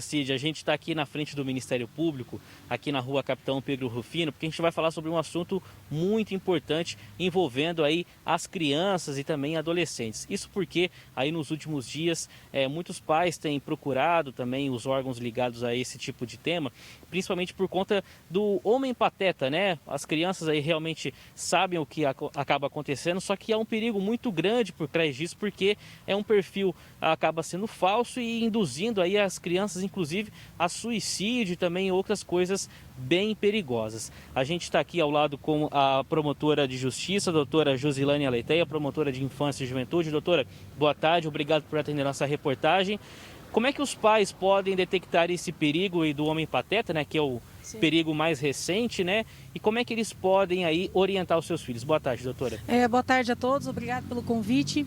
Cid, a gente está aqui na frente do Ministério Público, aqui na rua Capitão Pedro Rufino, porque a gente vai falar sobre um assunto muito importante envolvendo aí as crianças e também adolescentes. Isso porque aí nos últimos dias muitos pais têm procurado também os órgãos ligados a esse tipo de tema, principalmente por conta do homem pateta, né? As crianças aí realmente sabem o que acaba acontecendo, só que há um perigo muito grande por trás disso, porque é um perfil acaba sendo falso e induzindo aí as crianças inclusive a suicídio e também outras coisas bem perigosas. A gente está aqui ao lado com a promotora de justiça, a doutora Josilane Aleteia, promotora de infância e juventude. Doutora, boa tarde, obrigado por atender nossa reportagem. Como é que os pais podem detectar esse perigo aí do homem pateta, né, que é o perigo mais recente, né? E como é que eles podem aí orientar os seus filhos? Boa tarde, doutora. Boa tarde a todos, obrigado pelo convite.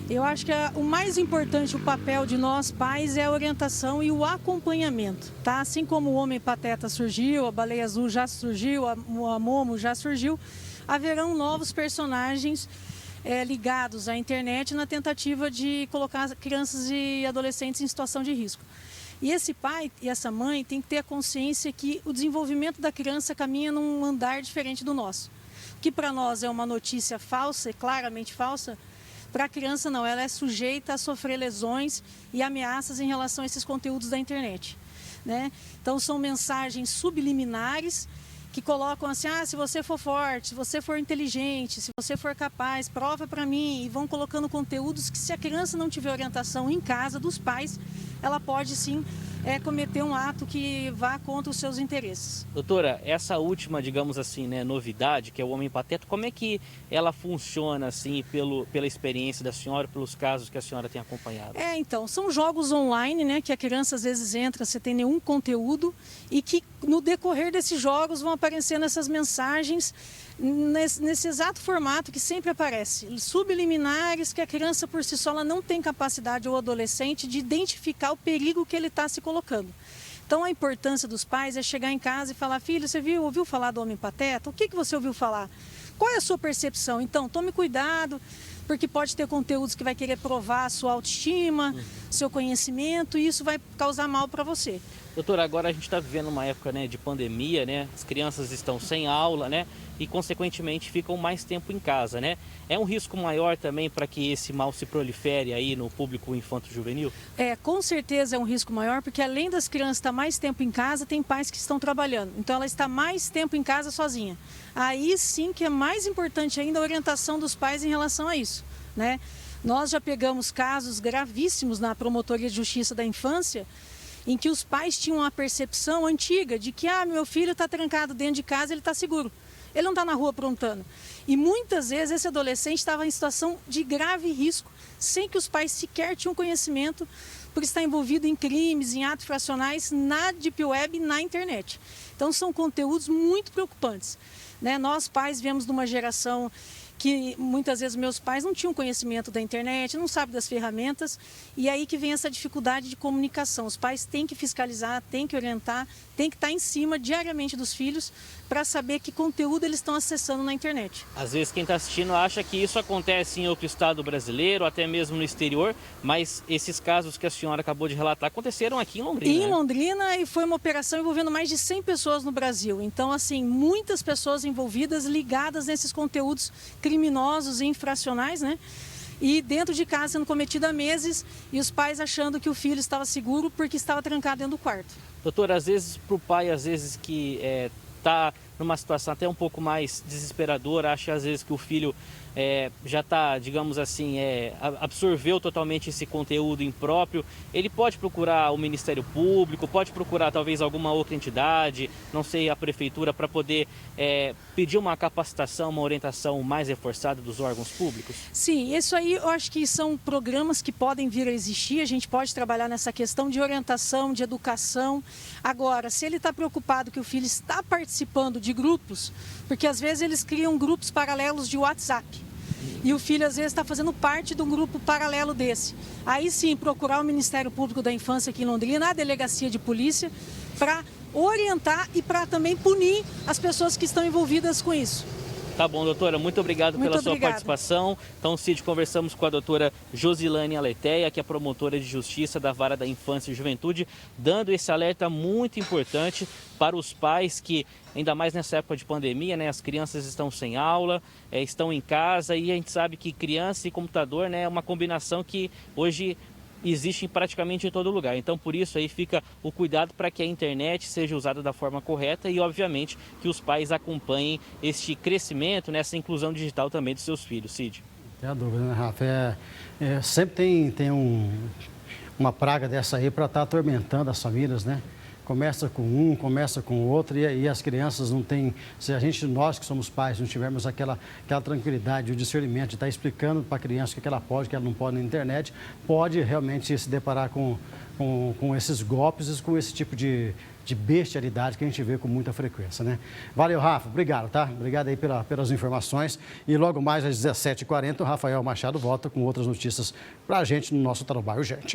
Eu acho que o mais importante, o papel de nós pais, é a orientação e o acompanhamento, tá? Assim como o homem pateta surgiu, a baleia azul já surgiu, a Momo já surgiu, haverão novos personagens ligados à internet na tentativa de colocar crianças e adolescentes em situação de risco. E esse pai e essa mãe tem que ter a consciência que o desenvolvimento da criança caminha num andar diferente do nosso. Que para nós é uma notícia falsa, claramente falsa, para a criança não, ela é sujeita a sofrer lesões e ameaças em relação a esses conteúdos da internet, né? Então são mensagens subliminares que colocam assim, se você for forte, se você for inteligente, se você for capaz, prova para mim, e vão colocando conteúdos que, se a criança não tiver orientação em casa dos pais, ela pode sim cometer um ato que vá contra os seus interesses. Doutora, essa última, digamos assim, né, novidade, que é o homem pateta, como é que ela funciona assim pela experiência da senhora, pelos casos que a senhora tem acompanhado? Então, são jogos online, né, que a criança às vezes entra sem ter nenhum conteúdo e que no decorrer desses jogos vão aparecendo essas mensagens nesse exato formato que sempre aparece, subliminares, que a criança por si só ela não tem capacidade, ou adolescente, de identificar o perigo que ele está se colocando. Então a importância dos pais é chegar em casa e falar, filho, você ouviu falar do homem pateta? O que você ouviu falar? Qual é a sua percepção? Então tome cuidado, porque pode ter conteúdos que vai querer provar a sua autoestima, seu conhecimento, e isso vai causar mal para você. Doutora, agora a gente está vivendo uma época, né, de pandemia, né? As crianças estão sem aula, né? E consequentemente ficam mais tempo em casa, né? É um risco maior também para que esse mal se prolifere aí no público infanto-juvenil? Com certeza é um risco maior, porque além das crianças estar mais tempo em casa, tem pais que estão trabalhando. Então ela está mais tempo em casa sozinha. Aí sim que é mais importante ainda a orientação dos pais em relação a isso, né? Nós já pegamos casos gravíssimos na Promotoria de Justiça da Infância, em que os pais tinham uma percepção antiga de que meu filho está trancado dentro de casa, ele está seguro, ele não está na rua aprontando. E muitas vezes esse adolescente estava em situação de grave risco, sem que os pais sequer tinham conhecimento, por estar envolvido em crimes, em atos fracionais na Deep Web e na internet. Então são conteúdos muito preocupantes, né? Nós pais viemos de uma geração que muitas vezes meus pais não tinham conhecimento da internet, não sabem das ferramentas, e aí que vem essa dificuldade de comunicação. Os pais têm que fiscalizar, têm que orientar, têm que estar em cima diariamente dos filhos para saber que conteúdo eles estão acessando na internet. Às vezes quem está assistindo acha que isso acontece em outro estado brasileiro, até mesmo no exterior, mas esses casos que a senhora acabou de relatar aconteceram aqui em Londrina. Em Londrina, e foi uma operação envolvendo mais de 100 pessoas no Brasil. Então, assim, muitas pessoas envolvidas, ligadas nesses conteúdos criminosos e infracionais, né? E dentro de casa sendo cometido há meses, e os pais achando que o filho estava seguro porque estava trancado dentro do quarto. Doutora, às vezes para o pai, às vezes que está numa situação até um pouco mais desesperadora, acha às vezes que o filho já está, digamos assim, absorveu totalmente esse conteúdo impróprio, ele pode procurar o Ministério Público, pode procurar talvez alguma outra entidade, não sei, a prefeitura, para poder pedir uma capacitação, uma orientação mais reforçada dos órgãos públicos? Sim, isso aí eu acho que são programas que podem vir a existir, a gente pode trabalhar nessa questão de orientação, de educação. Agora, se ele está preocupado que o filho está participando de grupos, porque às vezes eles criam grupos paralelos de WhatsApp, e o filho às vezes está fazendo parte de um grupo paralelo desse. Aí sim, procurar o Ministério Público da Infância aqui em Londrina, a Delegacia de Polícia, para orientar e para também punir as pessoas que estão envolvidas com isso. Tá bom, doutora, muito obrigado pela sua obrigada. participação. Então, Cid, conversamos com a doutora Josilane Aletheia, que é promotora de justiça da Vara da Infância e Juventude, dando esse alerta muito importante para os pais que, ainda mais nessa época de pandemia, né, as crianças estão sem aula, estão em casa, e a gente sabe que criança e computador, né, é uma combinação que hoje existe praticamente em todo lugar. Então, por isso aí fica o cuidado para que a internet seja usada da forma correta e, obviamente, que os pais acompanhem este crescimento, nessa inclusão digital também dos seus filhos. Cid. Não tem a dúvida, né, Rafa? Sempre tem uma praga dessa aí para estar atormentando as famílias, né? Começa com um, começa com o outro e as crianças não têm... Se nós que somos pais, não tivermos aquela tranquilidade, o discernimento de estar explicando para a criança o que ela pode, o que ela não pode na internet, pode realmente se deparar com esses golpes e com esse tipo de bestialidade que a gente vê com muita frequência, né? Valeu, Rafa. Obrigado, tá? Obrigado aí pelas informações. E logo mais às 17h40, o Rafael Machado volta com outras notícias para a gente no nosso Tarobá Urgente.